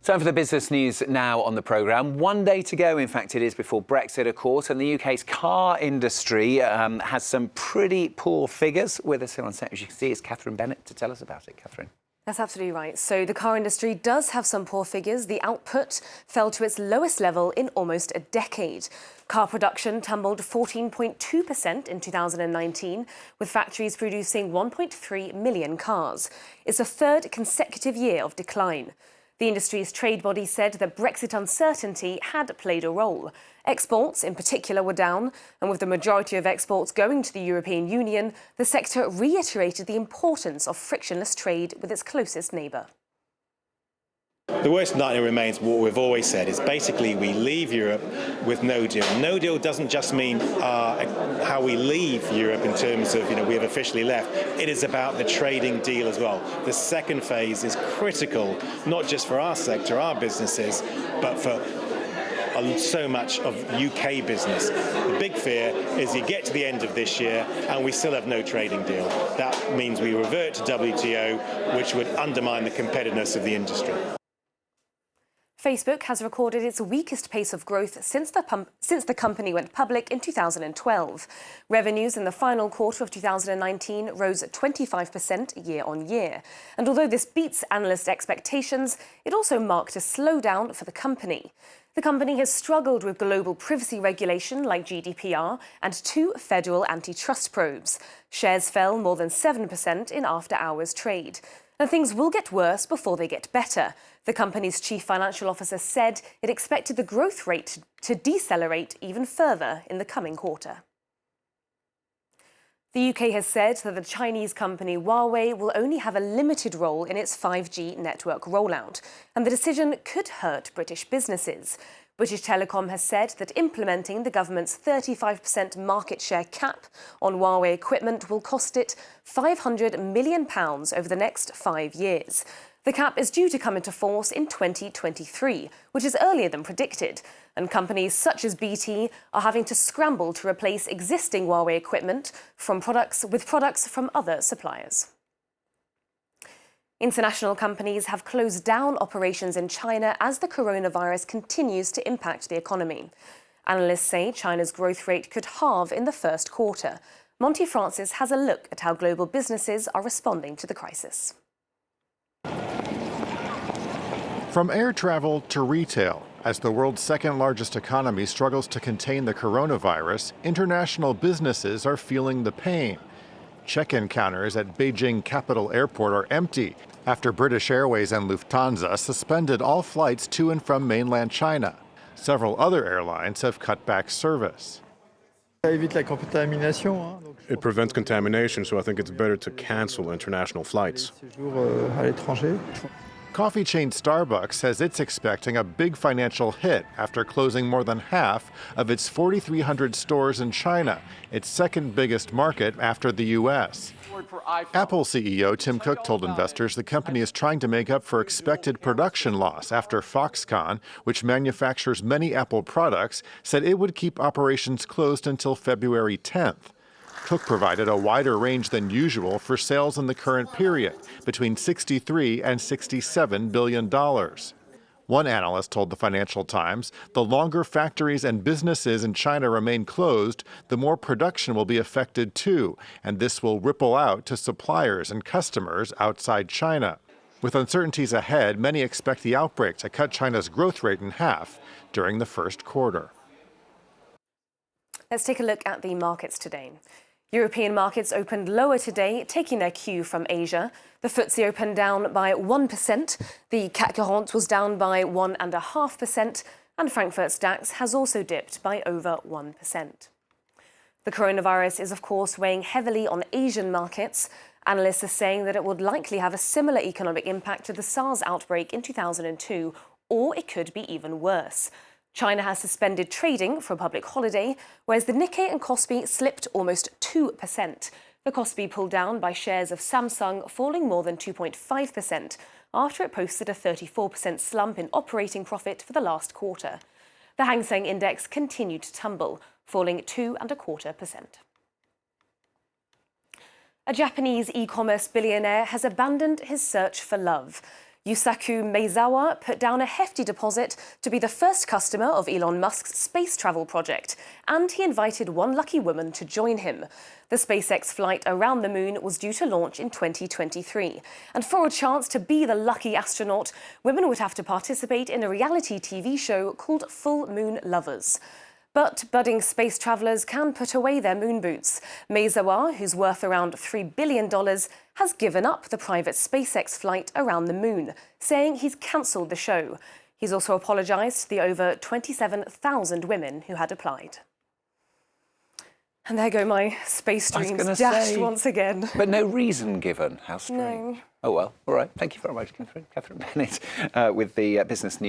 Time for the business news now on the programme. One day to go, in fact, it is before Brexit, of course, and the UK's car industry has some pretty poor figures. With us here on set, as you can see, is Catherine Bennett to tell us about it. Catherine. That's absolutely right. So the car industry does have some poor figures. The output fell to its lowest level in almost a decade. Car production tumbled 14.2% in 2019, with factories producing 1.3 million cars. It's a third consecutive year of decline. The industry's trade body said that Brexit uncertainty had played a role. Exports, in particular, were down, and with the majority of exports going to the European Union, the sector reiterated the importance of frictionless trade with its closest neighbour. The worst nightmare remains what we've always said, is basically we leave Europe with no deal. No deal doesn't just mean how we leave Europe in terms of, we have officially left. It is about the trading deal as well. The second phase is critical, not just for our sector, our businesses, but for so much of UK business. The big fear is you get to the end of this year and we still have no trading deal. That means we revert to WTO, which would undermine the competitiveness of the industry. Facebook has recorded its weakest pace of growth since the company went public in 2012. Revenues in the final quarter of 2019 rose 25% year on year. And although this beats analyst expectations, it also marked a slowdown for the company. The company has struggled with global privacy regulation like GDPR and 2 federal antitrust probes. Shares fell more than 7% in after-hours trade. And things will get worse before they get better. The company's chief financial officer said it expected the growth rate to decelerate even further in the coming quarter. The UK has said that the Chinese company Huawei will only have a limited role in its 5G network rollout, and the decision could hurt British businesses. British Telecom has said that implementing the government's 35% market share cap on Huawei equipment will cost it £500 million over the next 5 years. The cap is due to come into force in 2023, which is earlier than predicted, and companies such as BT are having to scramble to replace existing Huawei equipment with products from other suppliers. International companies have closed down operations in China as the coronavirus continues to impact the economy. Analysts say China's growth rate could halve in the first quarter. Monty Francis has a look at how global businesses are responding to the crisis. From air travel to retail, as the world's second largest economy struggles to contain the coronavirus, international businesses are feeling the pain. Check-in counters at Beijing Capital Airport are empty after British Airways and Lufthansa suspended all flights to and from mainland China. Several other airlines have cut back service. It prevents contamination, so I think it's better to cancel international flights. Coffee chain Starbucks says it's expecting a big financial hit after closing more than half of its 4,300 stores in China, its second biggest market after the U.S. Apple CEO Tim Cook told investors the company is trying to make up for expected production loss after Foxconn, which manufactures many Apple products, said it would keep operations closed until February 10th. Cook provided a wider range than usual for sales in the current period, between $63 and $67 billion. One analyst told the Financial Times the longer factories and businesses in China remain closed, the more production will be affected too, and this will ripple out to suppliers and customers outside China. With uncertainties ahead, many expect the outbreak to cut China's growth rate in half during the first quarter. Let's take a look at the markets today. European markets opened lower today, taking their cue from Asia. The FTSE opened down by 1%, the CAC 40 was down by 1.5%, and Frankfurt's DAX has also dipped by over 1%. The coronavirus is, of course, weighing heavily on Asian markets. Analysts are saying that it would likely have a similar economic impact to the SARS outbreak in 2002, or it could be even worse. China has suspended trading for a public holiday, whereas the Nikkei and Kospi slipped almost 2%. The Kospi pulled down by shares of Samsung, falling more than 2.5% after it posted a 34% slump in operating profit for the last quarter. The Hang Seng Index continued to tumble, falling 2.25%. A Japanese e-commerce billionaire has abandoned his search for love. Yusaku Maezawa put down a hefty deposit to be the first customer of Elon Musk's space travel project, and he invited one lucky woman to join him. The SpaceX flight around the moon was due to launch in 2023. And for a chance to be the lucky astronaut, women would have to participate in a reality TV show called Full Moon Lovers. But budding space travellers can put away their moon boots. Maezawa, who's worth around $3 billion, has given up the private SpaceX flight around the moon, saying he's cancelled the show. He's also apologised to the over 27,000 women who had applied. And there go my space dreams dashed once again. But no reason given. How strange. No. Oh, well. All right. Thank you very much, Catherine. Catherine Bennett with the Business News.